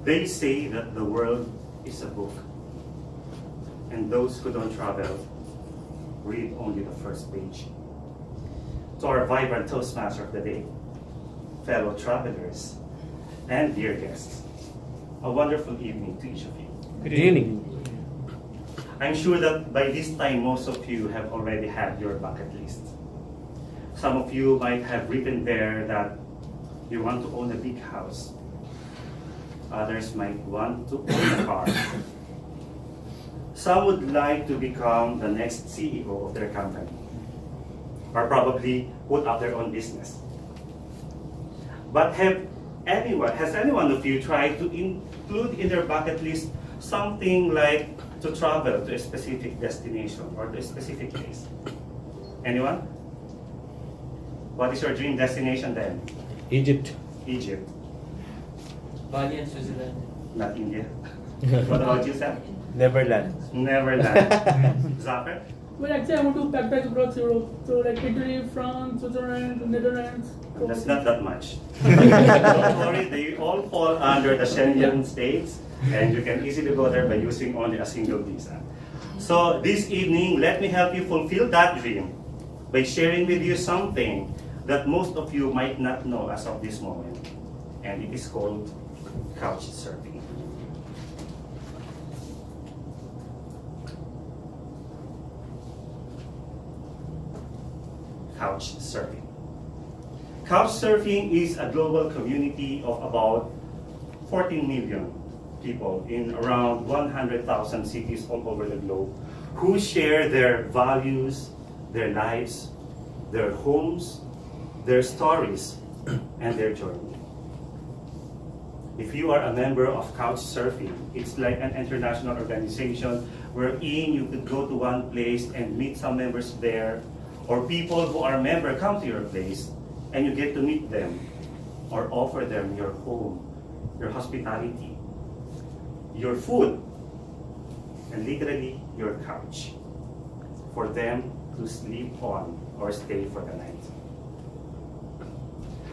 They say that the world is a book, and those who don't travel read only the first page. To our vibrant Toastmaster of the day, fellow travelers, and dear guests, a wonderful evening to each of you. Good evening. I'm sure that by this time, most of you have already had your bucket list. Some of you might have written there that you want to own a big house. Others might want to own a car. Some would like to become the next CEO of their company, or probably put up their own business. But has any one of you tried to include in their bucket list something like to travel to a specific destination or to a specific place? Anyone? What is your dream destination then? Egypt. Egypt. Bali and Switzerland. Not India. What about you, Sam? Neverland. Neverland. Zafar? Well, actually, I want to backpack across Europe. So, like Italy, France, Switzerland, Netherlands. That's not that much. Don't worry, they all fall under the Schengen states, and you can easily go there by using only a single visa. So this evening, let me help you fulfill that dream by sharing with you something that most of you might not know as of this moment, and it is called couch surfing. Couch surfing. Couch surfing is a global community of about 14 million people in around 100,000 cities all over the globe who share their values, their lives, their homes, their stories, and their journey. If you are a member of couch surfing, it's like an international organization wherein you could go to one place and meet some members there, or people who are members come to your place and you get to meet them or offer them your home, your hospitality, your food, and literally your couch for them to sleep on or stay for the night.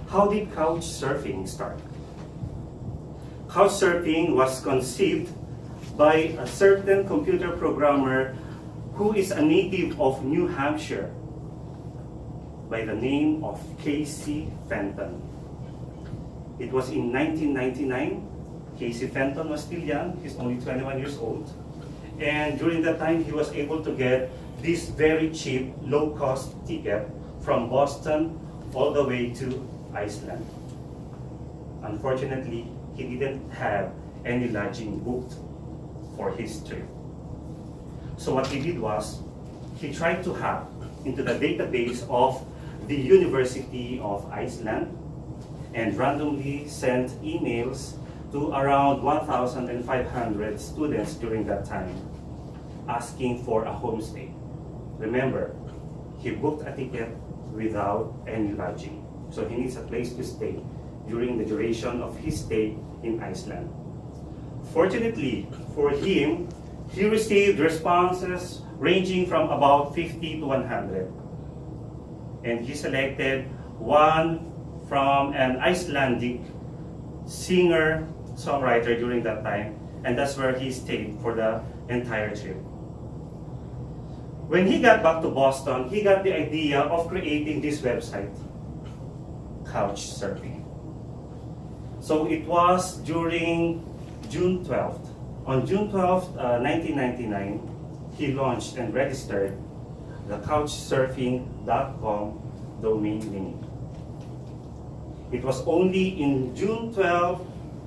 How did couch surfing start? Couch surfing was conceived by a certain computer programmer who is a native of New Hampshire by the name of Casey Fenton. It was in 1999. Casey Fenton was still young, he's only 21 years old. And during that time, he was able to get this very cheap, low-cost ticket from Boston all the way to Iceland. Unfortunately, he didn't have any lodging booked for his trip. So what he did was, he tried to hack into the database of the University of Iceland and randomly sent emails to around 1,500 students during that time, asking for a homestay. Remember, he booked a ticket without any lodging, so he needs a place to stay during the duration of his stay in Iceland. Fortunately for him, he received responses ranging from about 50 to 100. And he selected one from an Icelandic singer-songwriter during that time, and that's where he stayed for the entire trip. When he got back to Boston, he got the idea of creating this website, couch surfing. So it was during June 12th. On June 12th, 1999, he launched and registered the couchsurfing.com domain name. It was only in June 12,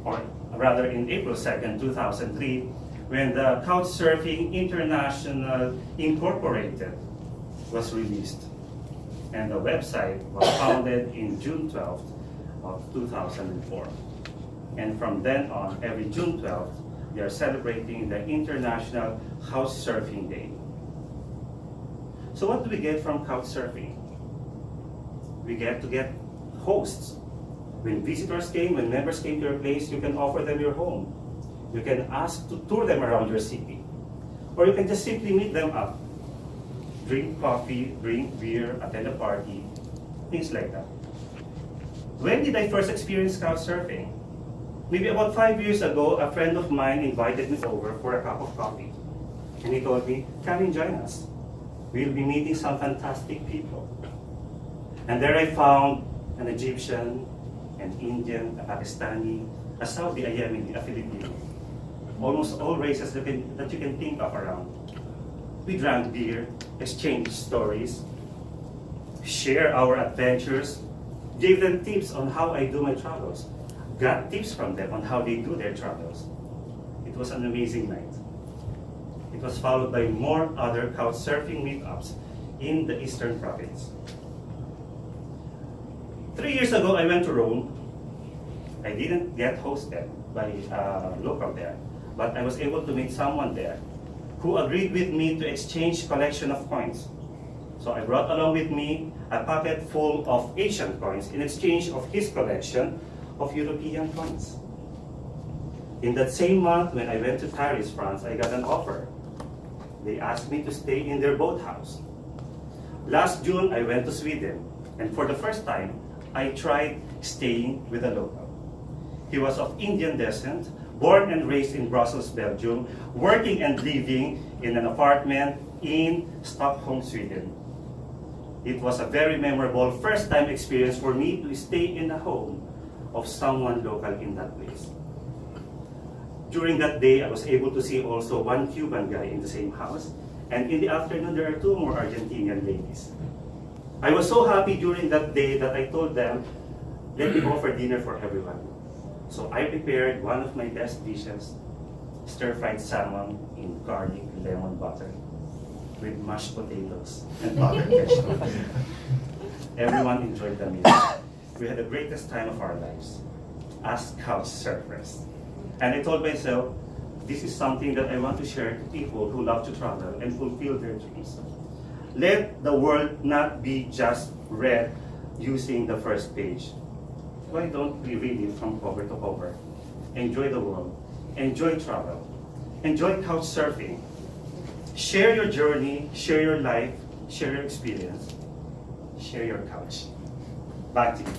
or rather in April 2nd, 2003, when the Couchsurfing International Incorporated was released. And the website was founded in June 12th of 2004. And from then on, every June 12th, we are celebrating the International Couchsurfing Day. So what do we get from couchsurfing? We get to get hosts. When visitors came, when members came to your place, you can offer them your home. You can ask to tour them around your city. Or you can just simply meet them up. Drink coffee, drink beer, attend a party, things like that. When did I first experience couchsurfing? Maybe about 5 years ago, a friend of mine invited me over for a cup of coffee. And he told me, come and join us. We'll be meeting some fantastic people. And there I found an Egyptian, an Indian, a Pakistani, a Saudi, a Yemeni, a Filipino. Almost all races that you can think of around. We drank beer, exchanged stories, share our adventures, gave them tips on how I do my travels, got tips from them on how they do their travels. It was an amazing night. It was followed by more other couchsurfing meetups in the Eastern Province. 3 years ago, I went to Rome. I didn't get hosted by a local there, but I was able to meet someone there who agreed with me to exchange collection of coins. So I brought along with me a pocket full of Asian coins in exchange of his collection of European coins. In that same month, when I went to Paris, France, I got an offer. They asked me to stay in their boathouse. Last June, I went to Sweden, and for the first time, I tried staying with a local. He was of Indian descent, born and raised in Brussels, Belgium, working and living in an apartment in Stockholm, Sweden. It was a very memorable first-time experience for me to stay in the home of someone local in that place. During that day, I was able to see also one Cuban guy in the same house, and in the afternoon, there are 2 more Argentinian ladies. I was so happy during that day that I told them, let me offer dinner for everyone. So I prepared one of my best dishes, stir-fried salmon in garlic lemon butter with mashed potatoes and other vegetables. Everyone enjoyed the meal. We had the greatest time of our lives as couch surfers. And I told myself, this is something that I want to share to people who love to travel and fulfill their dreams. Let the world not be just read using the first page. Why don't we read it from cover to cover? Enjoy the world, enjoy travel, enjoy couch surfing. Share your journey, share your life, share your experience, share your couch. Back to you.